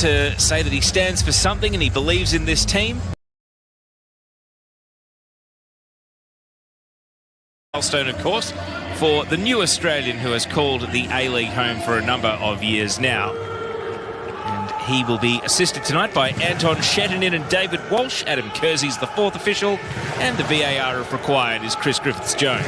to say that he stands for something and he believes in this team. Milestone, of course, for the new Australian who has called the A-League home for a number of years now. And he will be assisted tonight by Anton Shetinin and David Walsh. Adam Kersey's the fourth official, and the VAR, if required, is Chris Griffiths-Jones.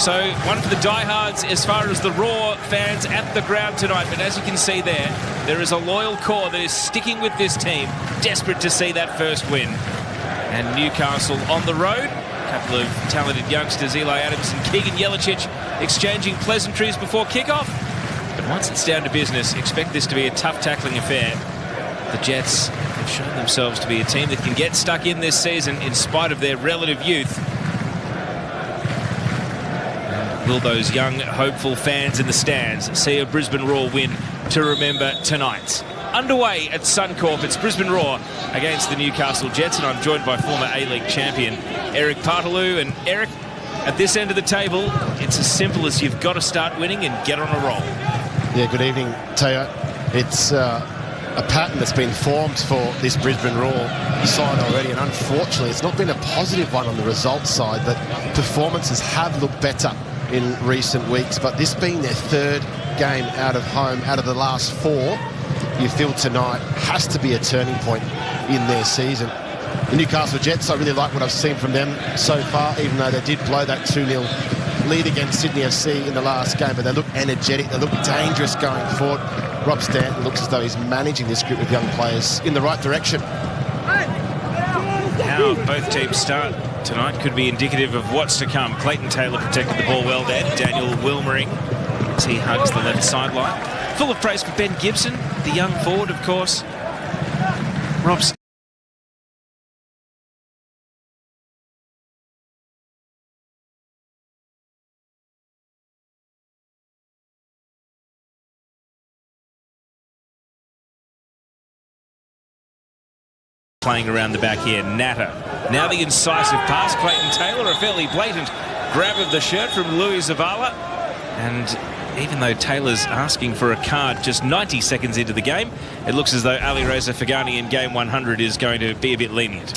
So one for the diehards as far as the Raw fans at the ground tonight. But as you can see there is a loyal core that is sticking with this team, desperate to see that first win. And Newcastle on the road. A couple of talented youngsters, Eli Adams and Keegan Jelicic, exchanging pleasantries before kickoff. But once it's down to business, expect this to be a tough tackling affair. The Jets have shown themselves to be a team that can get stuck in this season in spite of their relative youth. And will those young, hopeful fans in the stands see a Brisbane Roar win to remember tonight? Underway at Suncorp, it's Brisbane Roar against the Newcastle Jets, and I'm joined by former A-League champion Eric Partaloo. And Eric, at this end of the table, it's as simple as you've got to start winning and get on a roll. Yeah, good evening, Teo. It's a pattern that's been formed for this Brisbane Roar side already, and unfortunately it's not been a positive one on the results side, but performances have looked better in recent weeks. But this being their third game out of home out of the last four, you feel tonight has to be a turning point in their season. The Newcastle Jets, I really like what I've seen from them so far, even though they did blow that 2-0 lead against Sydney FC in the last game. But they look energetic, they look dangerous going forward. Rob Stanton looks as though he's managing this group of young players in the right direction. How both teams start tonight could be indicative of what's to come. Clayton Taylor protected the ball well there. Daniel Wilmering as he hugs the left sideline. Full of praise for Ben Gibson, the young forward, of course. Rob playing around the back here. Natter. Now the incisive pass. Clayton Taylor, a fairly blatant grab of the shirt from Louis Zavala. And even though Taylor's asking for a card just 90 seconds into the game, it looks as though Ali Reza Fagani in game 100 is going to be a bit lenient.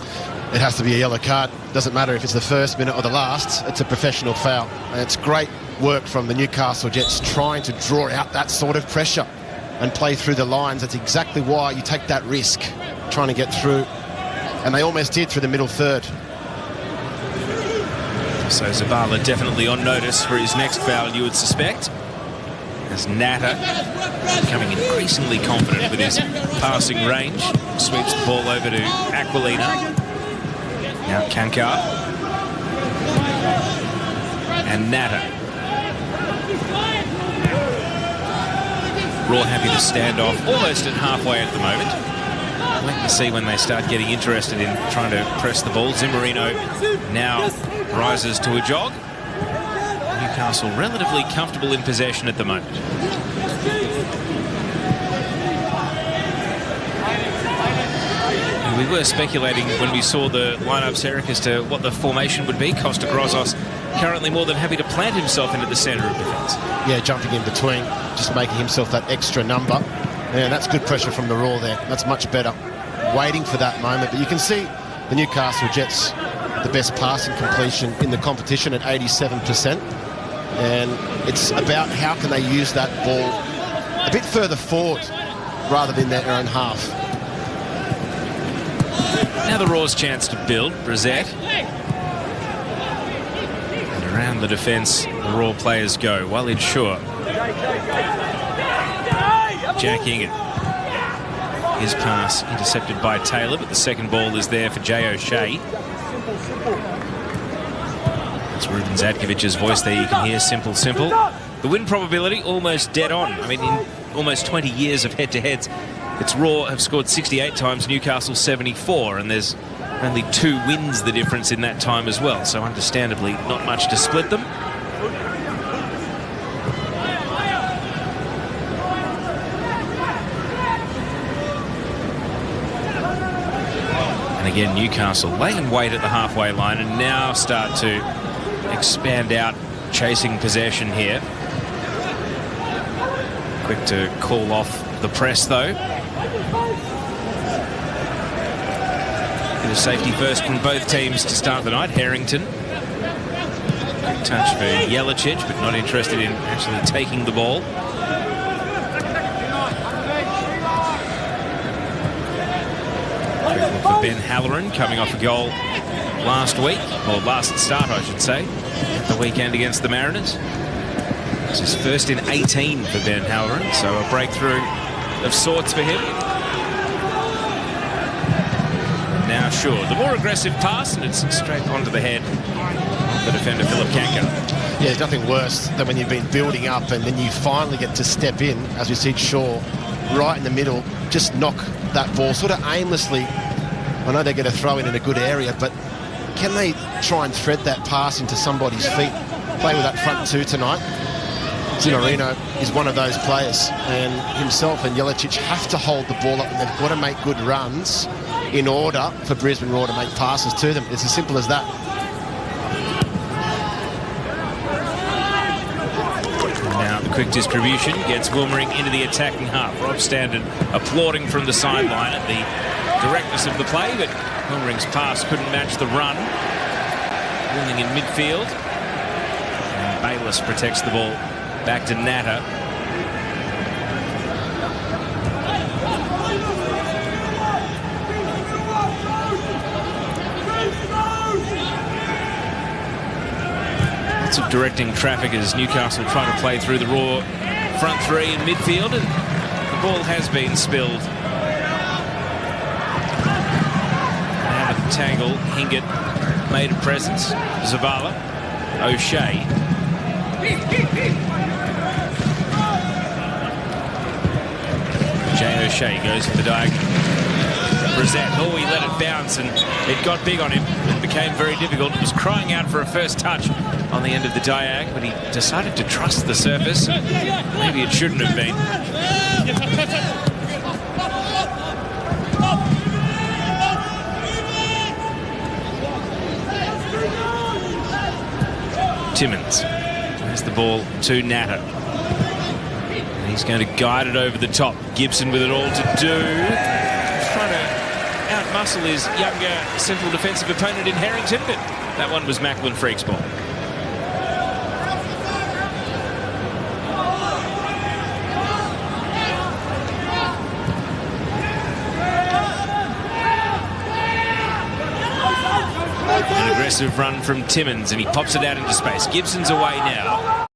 It has to be a yellow card. Doesn't matter if it's the first minute or the last. It's a professional foul. And it's great work from the Newcastle Jets trying to draw out that sort of pressure and play through the lines. That's exactly why you take that risk, trying to get through. And they almost did through the middle third. So Zabala definitely on notice for his next foul, you would suspect. As Natter, becoming increasingly confident with his passing range, sweeps the ball over to Aquilina. Now Kankar. And Natter. Raw happy to stand off almost at halfway at the moment. Wait and see when they start getting interested in trying to press the ball. Zimmerino now rises to a jog. Newcastle relatively comfortable in possession at the moment. And we were speculating when we saw the lineups, Eric, as to what the formation would be. Costa Grozos currently more than happy to plant himself into the centre of defence. Yeah, jumping in between, just making himself that extra number. Yeah, that's good pressure from the Raw there. That's much better. Waiting for that moment. But you can see the Newcastle Jets, the best passing completion in the competition at 87%. And it's about how can they use that ball a bit further forward rather than their own half. Now the Raw's chance to build. Brissett. And around the defence, the Raw players go. Walid Shur. Jack Ingham. His pass intercepted by Taylor, but the second ball is there for Jay O'Shea. It's Ruben Zadkovic's voice there. You can hear simple, simple. The win probability almost dead on. I mean, in almost 20 years of head-to-heads, it's Raw have scored 68 times, Newcastle 74, and there's only 2 wins the difference in that time as well. So understandably, not much to split them. And again, Newcastle lay in wait at the halfway line and now start to expand out, chasing possession here. Quick to call off the press, though. Bit of safety first from both teams to start the night. Harrington. Good touch for Jelacic, but not interested in actually taking the ball. For Ben Halloran, coming off a goal last week, or last start, I should say, the weekend against the Mariners. This is first in 18 for Ben Halloran, so a breakthrough of sorts for him. Now, sure, the more aggressive pass, and it's straight onto the head of the defender, Philip Kanka. Yeah, there's nothing worse than when you've been building up and then you finally get to step in, as we see Shaw, right in the middle, just knock that ball sort of aimlessly. I know they're going to throw in a good area, but can they try and thread that pass into somebody's feet? Playing with that front two tonight. Zinorino is one of those players, and himself and Jelacic have to hold the ball up, and they've got to make good runs in order for Brisbane Roar to make passes to them. It's as simple as that. Now the quick distribution gets Wilmering into the attacking half. Rob Standen applauding from the sideline at the directness of the play, but Wilmering's pass couldn't match the run. Willing in midfield. And Bayliss protects the ball back to Natter. Lots of directing traffic as Newcastle try to play through the Roar front three in midfield, and the ball has been spilled. Out of the tangle, Hingett made a presence. Zavala, O'Shea. Jay O'Shea goes for the diagonal. Brissett, oh, he let it bounce and it got big on him. It became very difficult. It was crying out for a first touch on the end of the diag, but he decided to trust the surface. Maybe it shouldn't have been. Timmins has the ball to Natter. And he's going to guide it over the top. Gibson with it all to do. He's trying to outmuscle his younger central defensive opponent in Harrington, but that one was Macklin Freak's ball. An aggressive run from Timmins, and he pops it out into space. Gibson's away now.